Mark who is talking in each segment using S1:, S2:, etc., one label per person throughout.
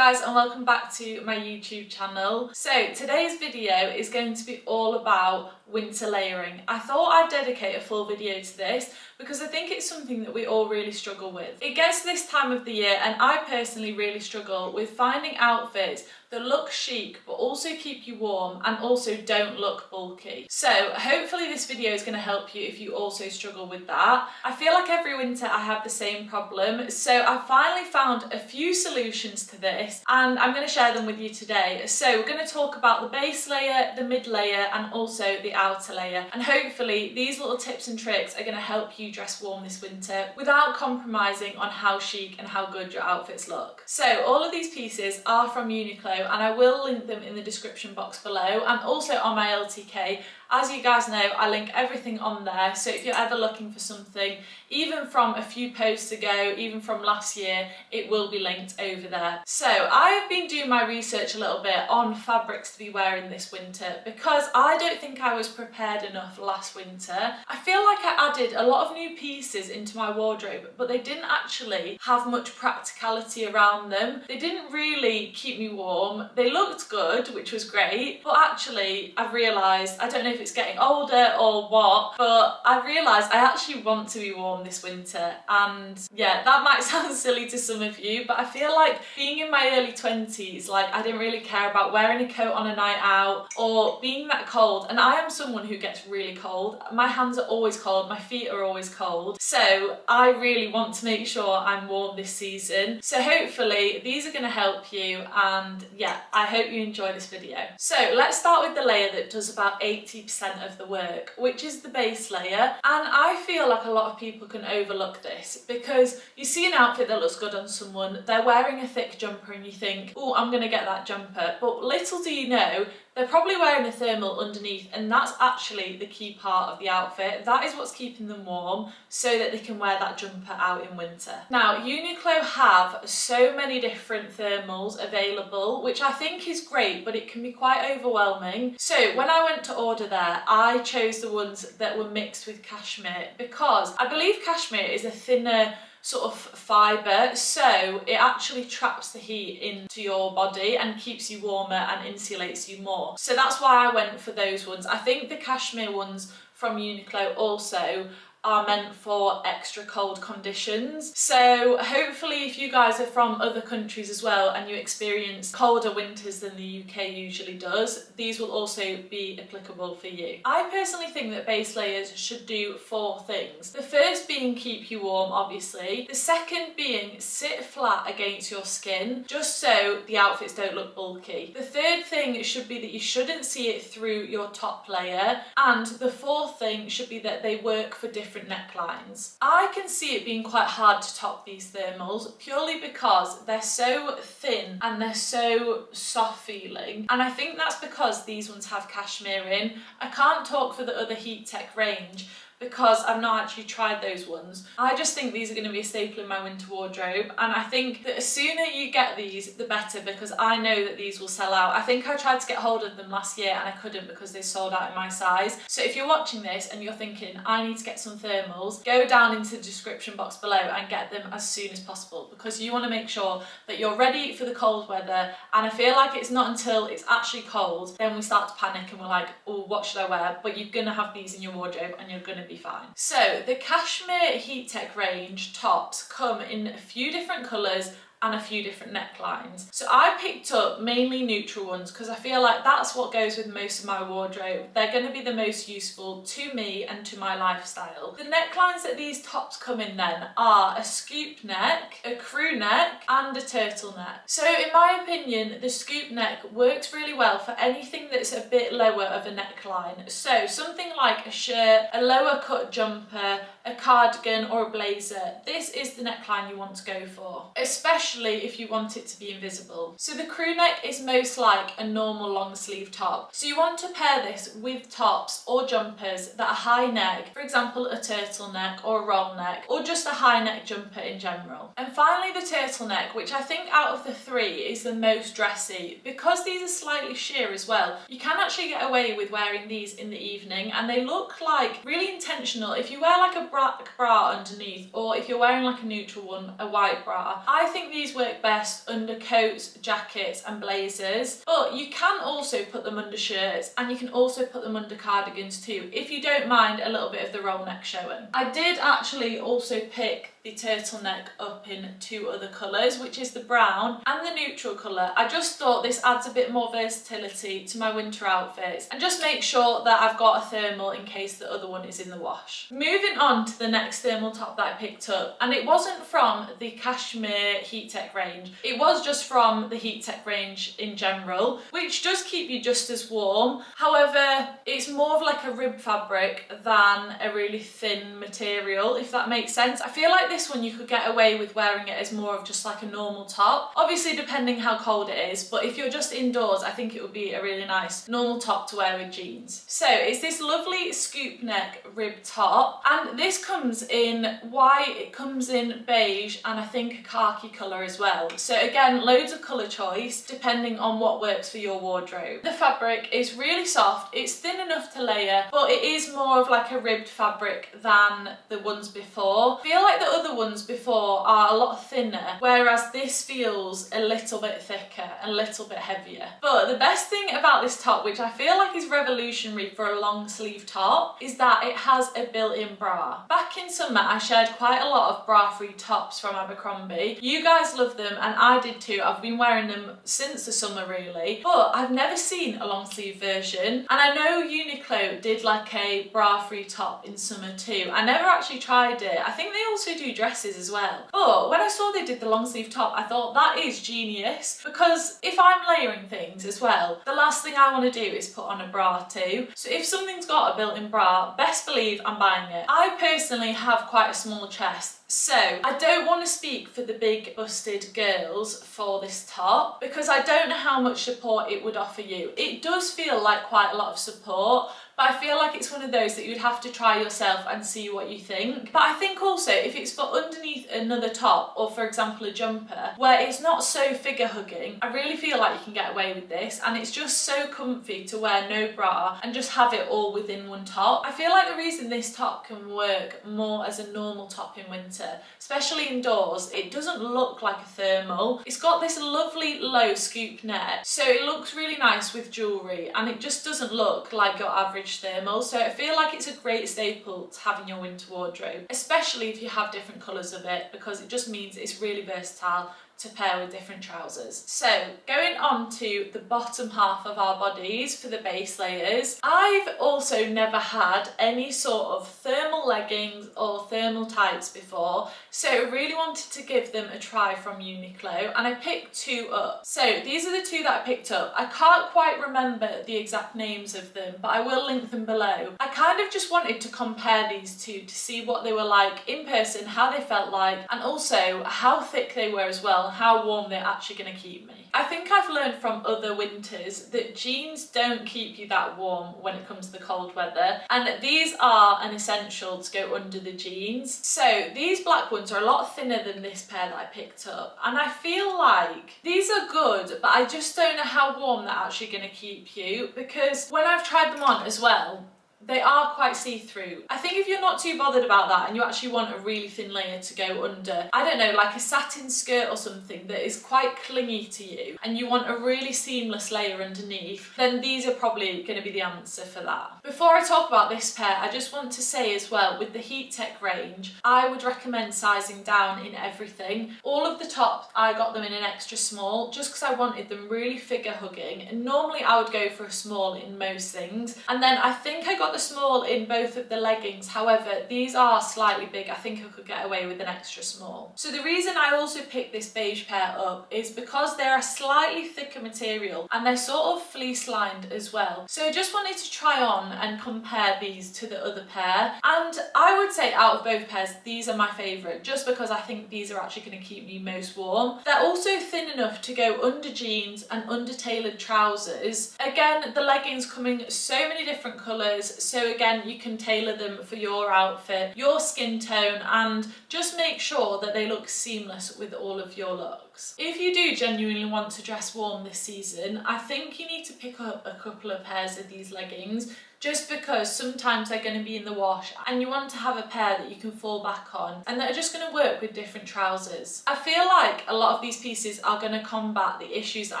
S1: guys, and welcome back to my YouTube channel. So today's video is going to be all about winter layering. I thought I'd dedicate a full video to this because I think it's something that we all really struggle with. It gets to this time of the year and I personally really struggle with finding outfits that look chic but also keep you warm and also don't look bulky. So hopefully this video is going to help you if you also struggle with that. I feel like every winter I have the same problem, so I finally found a few solutions to this and I'm going to share them with you today. So we're going to talk about the base layer, the mid layer and also the outer layer, and hopefully these little tips and tricks are going to help you dress warm this winter without compromising on how chic and how good your outfits look. So all of these pieces are from Uniqlo and I will link them in the description box below and also on my LTK. As you guys know, I link everything on there, so if you're ever looking for something, even from a few posts ago, even from last year, it will be linked over there. So I have been doing my research a little bit on fabrics to be wearing this winter because I don't think I was prepared enough last winter. I feel like I added a lot of new pieces into my wardrobe, but they didn't actually have much practicality around them. They didn't really keep me warm. They looked good, which was great, but actually I've realised, I don't know if it's getting older or what, but I realised I actually want to be warm this winter. And yeah, that might sound silly to some of you, but I feel like being in my early 20s, like I didn't really care about wearing a coat on a night out or being that cold. And I am someone who gets really cold. My hands are always cold, my feet are always cold. So I really want to make sure I'm warm this season. So hopefully these are going to help you, and yeah, I hope you enjoy this video. So let's start with the layer that does about 80% of the work, which is the base layer. And I feel like a lot of people can overlook this because you see an outfit that looks good on someone, they're wearing a thick jumper and you think, oh, I'm gonna get that jumper, but little do you know they're probably wearing a thermal underneath, and that's actually the key part of the outfit. That is what's keeping them warm so that they can wear that jumper out in winter. Now, Uniqlo have so many different thermals available, which I think is great, but it can be quite overwhelming. So when I went to order there, I chose the ones that were mixed with cashmere because I believe cashmere is a thinner sort of fibre, so it actually traps the heat into your body and keeps you warmer and insulates you more. So that's why I went for those ones. I think the cashmere ones from Uniqlo also are meant for extra cold conditions. So hopefully if you guys are from other countries as well and you experience colder winters than the UK usually does, these will also be applicable for you. I personally think that base layers should do 4 things. The first being keep you warm, obviously. The second being sit flat against your skin, just so the outfits don't look bulky. The third thing should be that you shouldn't see it through your top layer. And the fourth thing should be that they work for different necklines. I can see it being quite hard to top these thermals purely because they're so thin and they're so soft feeling, and I think that's because these ones have cashmere in. I can't talk for the other Heattech range because I've not actually tried those ones. I just think these are going to be a staple in my winter wardrobe, and I think that the sooner you get these the better because I know that these will sell out. I think I tried to get hold of them last year and I couldn't because they sold out in my size. So if you're watching this and you're thinking I need to get some thermals, go down into the description box below and get them as soon as possible because you want to make sure that you're ready for the cold weather. And I feel like it's not until it's actually cold then we start to panic and we're like, oh, what should I wear? But you're gonna have these in your wardrobe and you're gonna be fine. So the Cashmere Heattech range tops come in a few different colours and a few different necklines. So I picked up mainly neutral ones because I feel like that's what goes with most of my wardrobe. They're going to be the most useful to me and to my lifestyle. The necklines that these tops come in then are a scoop neck, a crew neck and a turtleneck. So in my opinion, the scoop neck works really well for anything that's a bit lower of a neckline. So something like a shirt, a lower cut jumper, a cardigan or a blazer. This is the neckline you want to go for, especially if you want it to be invisible. So the crew neck is most like a normal long sleeve top. So you want to pair this with tops or jumpers that are high neck, for example a turtleneck or a roll neck, or just a high neck jumper in general. And finally the turtleneck, which I think out of the 3 is the most dressy. Because these are slightly sheer as well, you can actually get away with wearing these in the evening and they look like really intentional. If you wear like a black bra underneath, or if you're wearing like a neutral one, a white bra, I think the these work best under coats, jackets and blazers, but you can also put them under shirts and you can also put them under cardigans too, if you don't mind a little bit of the roll neck showing. I did actually also pick the turtleneck up in 2 other colours, which is the brown and the neutral colour. I just thought this adds a bit more versatility to my winter outfits and just make sure that I've got a thermal in case the other one is in the wash. Moving on to the next thermal top that I picked up, and it wasn't from the Cashmere Heattech range, it was just from the Heattech range in general, which does keep you just as warm. However, it's more of like a rib fabric than a really thin material, if that makes sense. I feel like this one you could get away with wearing it as more of just like a normal top, obviously depending how cold it is, but if you're just indoors I think it would be a really nice normal top to wear with jeans. So it's this lovely scoop neck rib top, and this comes in white, it comes in beige and I think a khaki colour as well. So again, loads of colour choice depending on what works for your wardrobe. The fabric is really soft, it's thin enough to layer, but it is more of like a ribbed fabric than the ones before. I feel like the other ones before are a lot thinner, whereas this feels a little bit thicker and a little bit heavier. But the best thing about this top, which I feel like is revolutionary for a long sleeve top, is that it has a built-in bra. Back in summer I shared quite a lot of bra-free tops from Abercrombie. You guys love them and I did too. I've been wearing them since the summer really, but I've never seen a long sleeve version, and I know Uniqlo did like a bra-free top in summer too. I never actually tried it. I think they also do dresses as well, but when I saw they did the long sleeve top I thought that is genius, because if I'm layering things as well, the last thing I want to do is put on a bra too. So if something's got a built-in bra, best believe I'm buying it. I personally have quite a small chest, so I don't want to speak for the big busted girls for this top because I don't know how much support it would offer you. It does feel like quite a lot of support, but I feel like it's one of those that you'd have to try yourself and see what you think. But I think also if it's for underneath another top, or for example a jumper, where it's not so figure hugging, I really feel like you can get away with this, and it's just so comfy to wear no bra and just have it all within one top. I feel like the reason this top can work more as a normal top in winter, especially indoors, it doesn't look like a thermal. It's got this lovely low scoop neck, so it looks really nice with jewellery, and it just doesn't look like your average thermal. So I feel like it's a great staple to have in your winter wardrobe, especially if you have different colours of it, because it just means it's really versatile to pair with different trousers. So going on to the bottom half of our bodies for the base layers, I've also never had any sort of thermal leggings or thermal tights before, so I really wanted to give them a try from Uniqlo, and I picked 2 up. So these are the 2 that I picked up. I can't quite remember the exact names of them, but I will link them below. I kind of just wanted to compare these 2 to see what they were like in person, how they felt like, and also how thick they were as well, how warm they're actually going to keep me. I think I've learned from other winters that jeans don't keep you that warm when it comes to the cold weather, and these are an essential to go under the jeans. So these black ones are a lot thinner than this pair that I picked up, and I feel like these are good, but I just don't know how warm they're actually going to keep you, because when I've tried them on as well, they are quite see-through. I think if you're not too bothered about that and you actually want a really thin layer to go under, I don't know, like a satin skirt or something that is quite clingy to you, and you want a really seamless layer underneath, then these are probably going to be the answer for that. Before I talk about this pair, I just want to say as well, with the Heattech range, I would recommend sizing down in everything. All of the tops, I got them in an extra small, just because I wanted them really figure hugging, and normally I would go for a small in most things, and then I think I got the small in both of the leggings. However, these are slightly big. I think I could get away with an extra small. So the reason I also picked this beige pair up is because they're a slightly thicker material and they're sort of fleece lined as well. So I just wanted to try on and compare these to the other pair, and I would say out of both pairs these are my favourite, just because I think these are actually going to keep me most warm. They're also thin enough to go under jeans and under tailored trousers. Again, the leggings come in so many different colours, so again you can tailor them for your outfit, your skin tone, and just make sure that they look seamless with all of your looks. If you do genuinely want to dress warm this season, I think you need to pick up a couple of pairs of these leggings, just because sometimes they're going to be in the wash and you want to have a pair that you can fall back on and that are just going to work with different trousers. I feel like a lot of these pieces are going to combat the issues that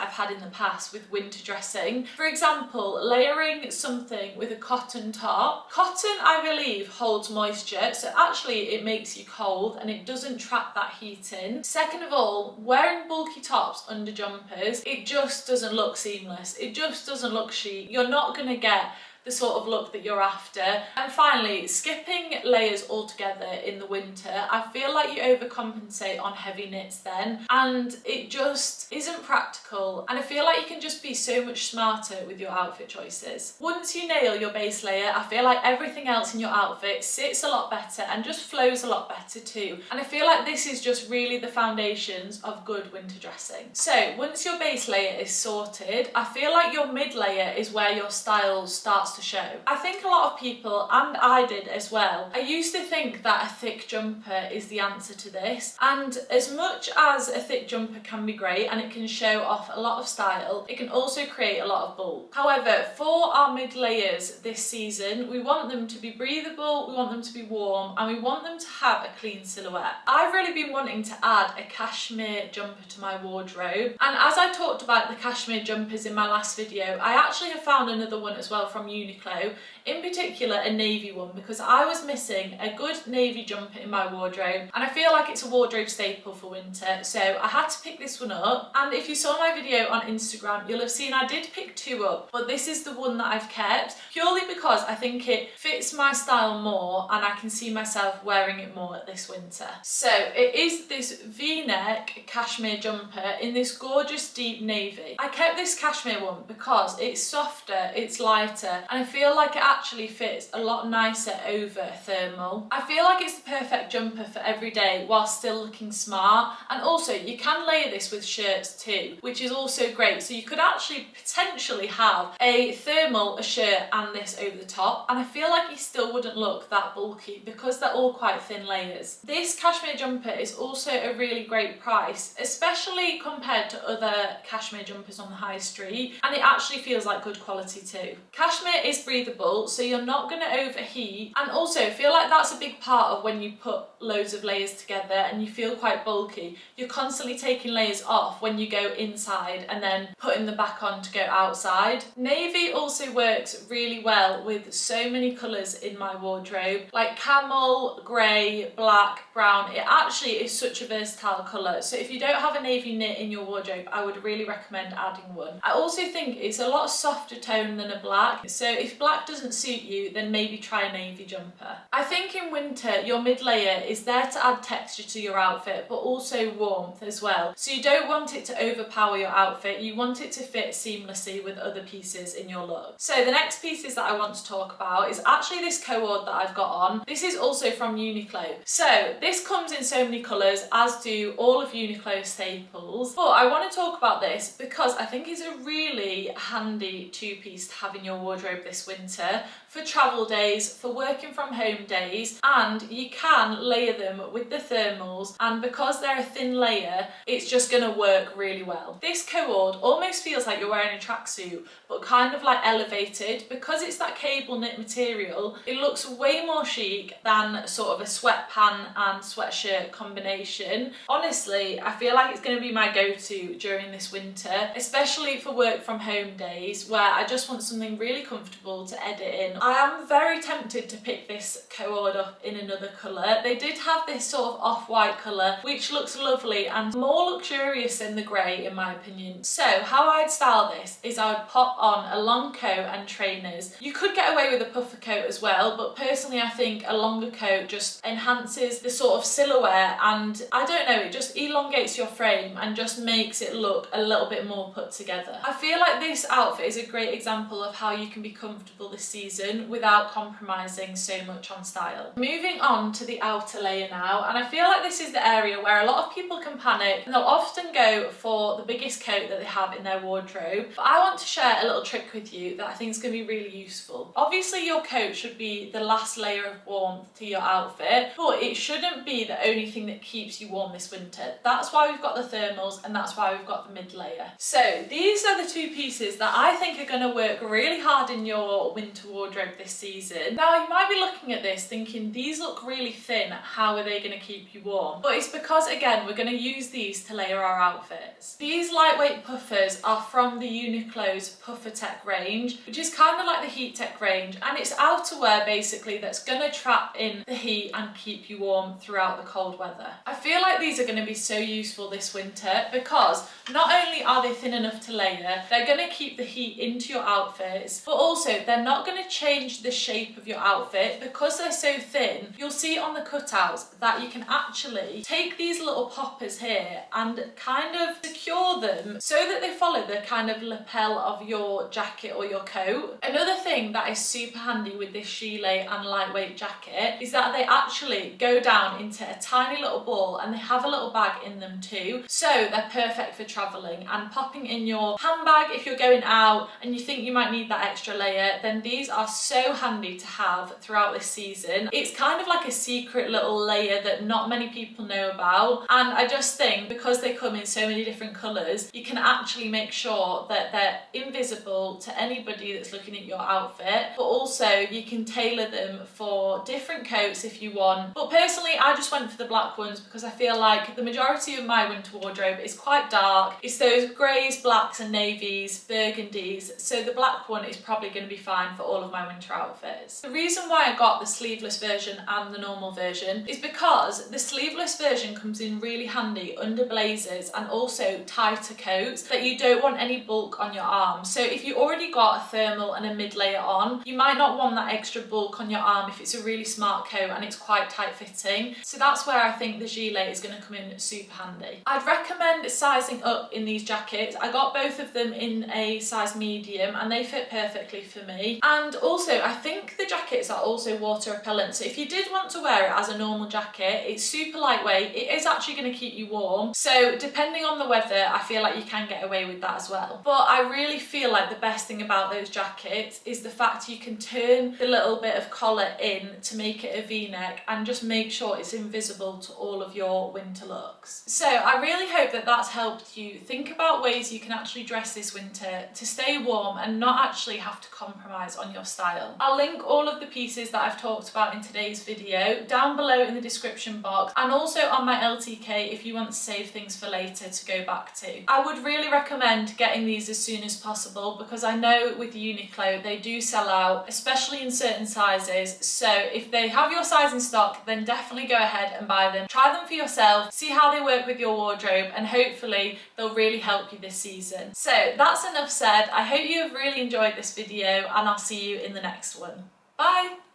S1: I've had in the past with winter dressing. For example, layering something with a cotton top. Cotton, I believe, holds moisture, so actually it makes you cold and it doesn't trap that heat in. Second of all, wearing bulky tops under jumpers, it just doesn't look seamless. It just doesn't look chic. You're not going to get the sort of look that you're after. And finally, skipping layers altogether in the winter, I feel like you overcompensate on heavy knits then, and it just isn't practical, and I feel like you can just be so much smarter with your outfit choices. Once you nail your base layer, I feel like everything else in your outfit sits a lot better and just flows a lot better too, and I feel like this is just really the foundations of good winter dressing. So once your base layer is sorted, I feel like your mid layer is where your style starts to show. I think a lot of people, and I did as well, I used to think that a thick jumper is the answer to this, and as much as a thick jumper can be great and it can show off a lot of style, it can also create a lot of bulk. However, for our mid layers this season, we want them to be breathable, we want them to be warm, and we want them to have a clean silhouette. I've really been wanting to add a cashmere jumper to my wardrobe, and as I talked about the cashmere jumpers in my last video, I actually have found another one as well from Uniqlo, in particular a navy one, because I was missing a good navy jumper in my wardrobe and I feel like it's a wardrobe staple for winter, so I had to pick this one up. And if you saw my video on Instagram, you'll have seen I did pick two up, but this is the one that I've kept purely because I think it fits my style more and I can see myself wearing it more this winter. So it is this V-neck cashmere jumper in this gorgeous deep navy. I kept this cashmere one because it's softer, it's lighter, and I feel like it actually fits a lot nicer over thermal. I feel like it's the perfect jumper for every day while still looking smart, and also you can layer this with shirts too, which is also great. So you could actually potentially have a thermal, a shirt, and this over the top, and I feel like you still wouldn't look that bulky because they're all quite thin layers. This cashmere jumper is also a really great price, especially compared to other cashmere jumpers on the high street, and it actually feels like good quality too. Cashmere is breathable, so you're not going to overheat, and also I feel like that's a big part of when you put loads of layers together and you feel quite bulky. You're constantly taking layers off when you go inside and then putting them back on to go outside. Navy also works really well with so many colours in my wardrobe, like camel, grey, black, brown. It actually is such a versatile colour, so if you don't have a navy knit in your wardrobe, I would really recommend adding one. I also think it's a lot softer tone than a black, so if black doesn't suit you, then maybe try a navy jumper. I think in winter your mid layer is there to add texture to your outfit, but also warmth as well. So you don't want it to overpower your outfit, you want it to fit seamlessly with other pieces in your look. So the next pieces that I want to talk about is actually this co-ord that I've got on. This is also from Uniqlo. So this comes in so many colours, as do all of Uniqlo's staples, but I want to talk about this because I think it's a really handy two-piece to have in your wardrobe this winter, for travel days, for working from home days, and you can layer them with the thermals, and because they're a thin layer, it's just going to work really well. This co-ord almost feels like you're wearing a tracksuit, but kind of like elevated. Because it's that cable knit material, it looks way more chic than sort of a sweatpant and sweatshirt combination. Honestly, I feel like it's going to be my go-to during this winter, especially for work from home days where I just want something really comfortable to edit in. I am very tempted to pick this co-ord up in another colour. They did have this sort of off-white colour, which looks lovely and more luxurious than the grey in my opinion. So how I'd style this is I would pop on a long coat and trainers. You could get away with a puffer coat as well, but personally I think a longer coat just enhances the sort of silhouette, and I don't know, it just elongates your frame and just makes it look a little bit more put together. I feel like this outfit is a great example of how you can be comfortable this season without compromising so much on style. Moving on to the outer layer now, and I feel like this is the area where a lot of people can panic and they'll often go for the biggest coat that they have in their wardrobe, but I want to share a little trick with you that I think is going to be really useful. Obviously your coat should be the last layer of warmth to your outfit, but it shouldn't be the only thing that keeps you warm this winter. That's why we've got the thermals and that's why we've got the mid layer. So these are the two pieces that I think are going to work really hard in your winter wardrobe this season. Now you might be looking at this thinking these look really thin, how are they going to keep you warm? But it's because again we're going to use these to layer our outfits. These lightweight puffers are from the Uniqlo's Heattech range, which is kind of like the Heattech range, and it's outerwear basically that's going to trap in the heat and keep you warm throughout the cold weather. I feel like these are going to be so useful this winter because not only are they thin enough to layer, they're going to keep the heat into your outfits, but also they're not going to change the shape of your outfit. Because they're so thin, you'll see on the cutouts that you can actually take these little poppers here and kind of secure them so that they follow the kind of lapel of your jacket or your coat. Another thing that is super handy with this gilet and lightweight jacket is that they actually go down into a tiny little ball and they have a little bag in them too, so they're perfect for traveling and popping in your handbag if you're going out and you think you might need that extra layer. Then these are so handy to have throughout this season. It's kind of like a secret little layer that not many people know about, and I just think because they come in so many different colours, you can actually make sure that they're invisible to anybody that's looking at your outfit, but also you can tailor them for different coats if you want. But personally I just went for the black ones because I feel like the majority of my winter wardrobe is quite dark. It's those greys, blacks and navies, burgundies, so the black one is probably going to be fine for all of my winter outfits. The reason why I got the sleeveless version and the normal version is because the sleeveless version comes in really handy under blazers and also tighter coats that you don't want any bulk on your arms. So if you already got a thermal and a mid layer on, you might not want that extra bulk on your arm if it's a really smart coat and it's quite tight fitting. So that's where I think the gilet is going to come in super handy. I'd recommend sizing up in these jackets. I got both of them in a size medium and they fit perfectly for me. And also I think the jackets are also water repellent, so if you did want to wear it as a normal jacket, it's super lightweight. It is actually going to keep you warm, so depending on the weather I feel like you can get away with that as well. But I really feel like the best thing about those jackets is the fact you can turn the little bit of collar in to make it a v-neck and just make sure it's invisible to all of your winter looks. So I really hope that that's helped you think about ways you can actually dress this winter to stay warm and not actually have to compromise on your style. I'll link all of the pieces that I've talked about in today's video down below in the description box, and also on my LTK if you want to save things for later to go back to. I would really recommend getting these as soon as possible because I know with Uniqlo they do sell out, especially in certain sizes, so if they have your size in stock then definitely go ahead and buy them. Try them for yourself, see how they work with your wardrobe, and hopefully they'll really help you this season. So that's enough said. I hope you have really enjoyed this video and I'll see you in the next one. Bye!